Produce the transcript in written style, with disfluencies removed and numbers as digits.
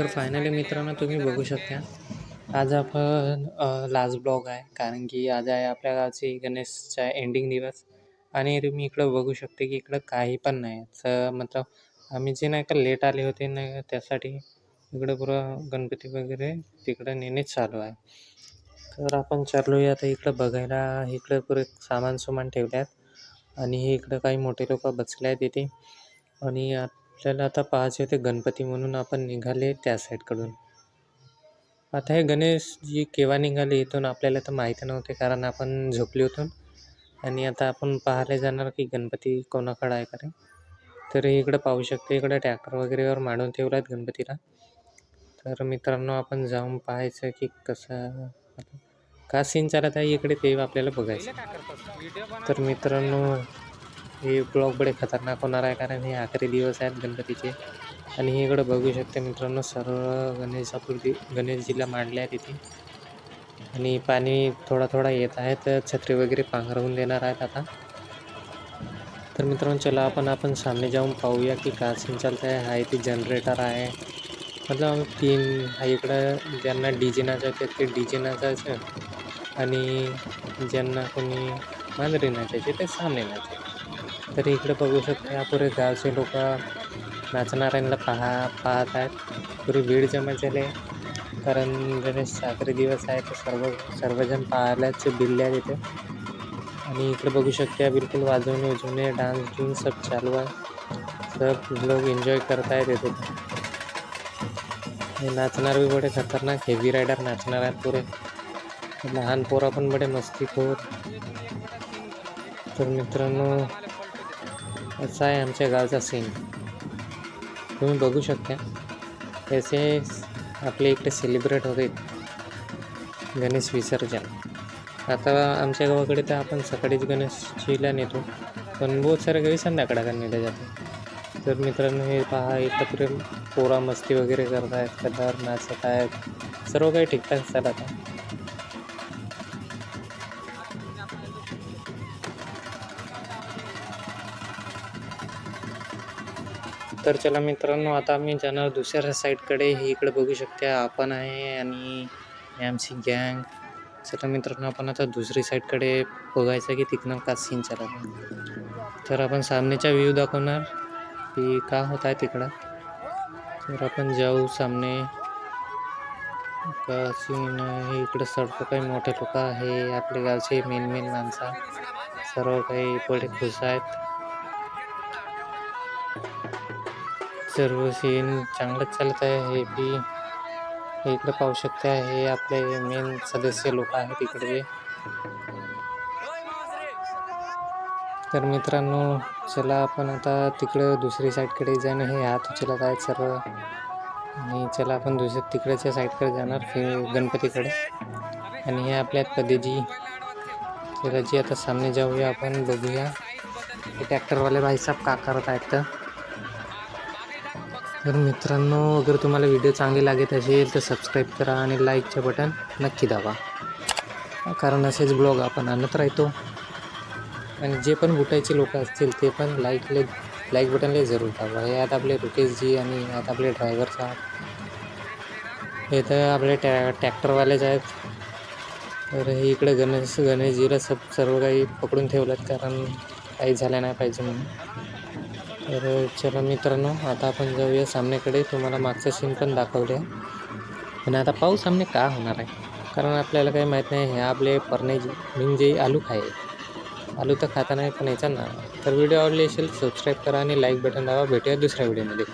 तर फायनली मित्रांनो तुम्ही बघू शकता आज आपण लास्ट ब्लॉग आहे कारण की आज आहे आपल्या गावची गणेशचा एंडिंग दिवस आणि तुम्ही इकडं बघू शकते की इकडं काही पण नाही मतलब आम्ही जे नाही का लेट आले होते ना त्यासाठी इकडं पुरं गणपती वगैरे तिकडं नेणेच चालू आहे. तर आपण चाललोय आता इकडं बघायला. इकडं पुरे सामान ठेवल्यात आणि हे इकडं काही मोठे लोक बसले आहेत इथे आणि आपल्याला आता पाहायचे होते गणपती म्हणून आपण निघाले त्या साईडकडून. आता हे गणेशजी केव्हा निघाले इथून आपल्याला तर माहिती नव्हते कारण आपण झोपले होतो आणि आता आपण पाहायला जाणार की गणपती कोणाकडे आहे का. तर इकडं पाहू शकते इकडं ट्रॅक्टर वगैरेवर मांडून ठेवला आहेत गणपतीला. तर मित्रांनो आपण जाऊन पाहायचं की कसं का सीन चालत आहे इकडे ते आपल्याला बघायचं. तर मित्रांनो हे ब्लॉग बडे खतरनाक होणार आहे कारण हे आखरी दिवस आहेत गणपतीचे आणि हे इकडं बघू शकते मित्रांनो सर्व गणेशजीला मांडले आहेत इथे आणि पाणी थोडा येत आहे तर छत्री वगैरे पांघरवून देणार आहेत आता. तर मित्रांनो चला आपण सामने जाऊन पाहूया की का सीन चालत आहे. हा इथे जनरेटर आहे मतलब 3 हा इकडं ज्यांना डीजे नाचायचे ते डीजे नाचायचं आणि ज्यांना कोणी मांजरी नाचायचे ते सामने नाचायचे. तर इकडे बघू शकता पुरे गावचे लोक नाचणाऱ्यांना पाहत आहेत. पुरी वेळ जमा झाली कारण गणेश आखरी दिवस आहे तर सर्वजण पाहायलाच बिल्ले आहेत इथे आणि इकडे बघू शकता बिलकुल वाजवणे डान्स सब चालू आहे. सब लोग एन्जॉय करत आहेत इथे. हे नाचणार बी बडे खतरनाक हेवी रायडर नाचणार आहेत पुरे. लहान पोरा पण बडे मस्तीखोर. तर मित्रांनो असा आहे आमच्या गावचा सीन तुम्ही बघू शकता. असे आपल्या इकडे सेलिब्रेट होते गणेश विसर्जन. आता आमच्या गावाकडे तर आपण सकाळीच गणेशजीला नेतो पण बहुत सारे काही संध्याकाळी नेले जाते. तर मित्रांनो हे पहा इकडं पुरे पोरा मस्ती वगैरे करत आहेत कलर नाचत आहेत सर्व काही ठीकठाक चालत आहे. तर चला मित्रांनो आता आम्ही जाणार दुसऱ्या साईडकडे. हे इकडे बघू शकता आपण आहे आणि आमची गँग. चला मित्रांनो आपण आता दुसरी साईडकडे बघायचं की तिकडनं का सीन चालत आहे. तर आपण सामनेचा व्ह्यू दाखवणार की का होत आहे तिकडं. तर आपण जाऊ सामने का सीन आहे. इकडं सर्व काही मोठे लोक आहे आपल्या गावचे मेन माणसं सर्व काही बडे खुश आहेत. सर्व सीन चांगलंच चालत आहे. हे बी इकडे पाहू शकता हे आपले मेन सदस्य लोक आहेत इकडे. तर मित्रांनो चला आपण आता तिकडं दुसरी साईडकडे जाणं. हे हात उचलत आहेत सर्व आणि चला आपण तिकडच्या साईडकडे जाणार गणपतीकडे आणि हे आपल्या पदेजी. चला जी आता सामने जाऊया आपण बघूया हे ट्रॅक्टरवाले भाईसाहेब का करत आहेत. तर मित्रांनो अगर तुम्हाला व्हिडिओ चांगले लागत असेल तर सबस्क्राईब करा आणि लाईकचे बटन नक्की दाबा कारण असेच ब्लॉग आपण आणत राहतो आणि जे पण बुटायचे लोक असतील ते पण लाईक बटनला जरूर दाबा. हे आता आपले रुकेशजी आणि आता आपले ड्रायव्हर साहेब हे तर आपले ट्रॅक्टरवालेच आहेत. तर हे इकडे गणेशजीला सर्व काही पकडून ठेवलं कारण काही झालं नाही पाहिजे म्हणून. तर चला मित्रांनो आता आपण जाऊया सामनेकडे. तुम्हाला मागचं सीन पण दाखवले आणि आता पाहू सामने का होणार आहे कारण आपल्याला काही माहीत नाही. हे आपले परनेजी म्हणजे आलू आलू तर खाता नाही पण याचा ना. तर व्हिडिओ आवडली असेल सबस्क्राईब करा आणि लाईक बटन दाबा. भेटूया दुसऱ्या व्हिडिओमध्ये.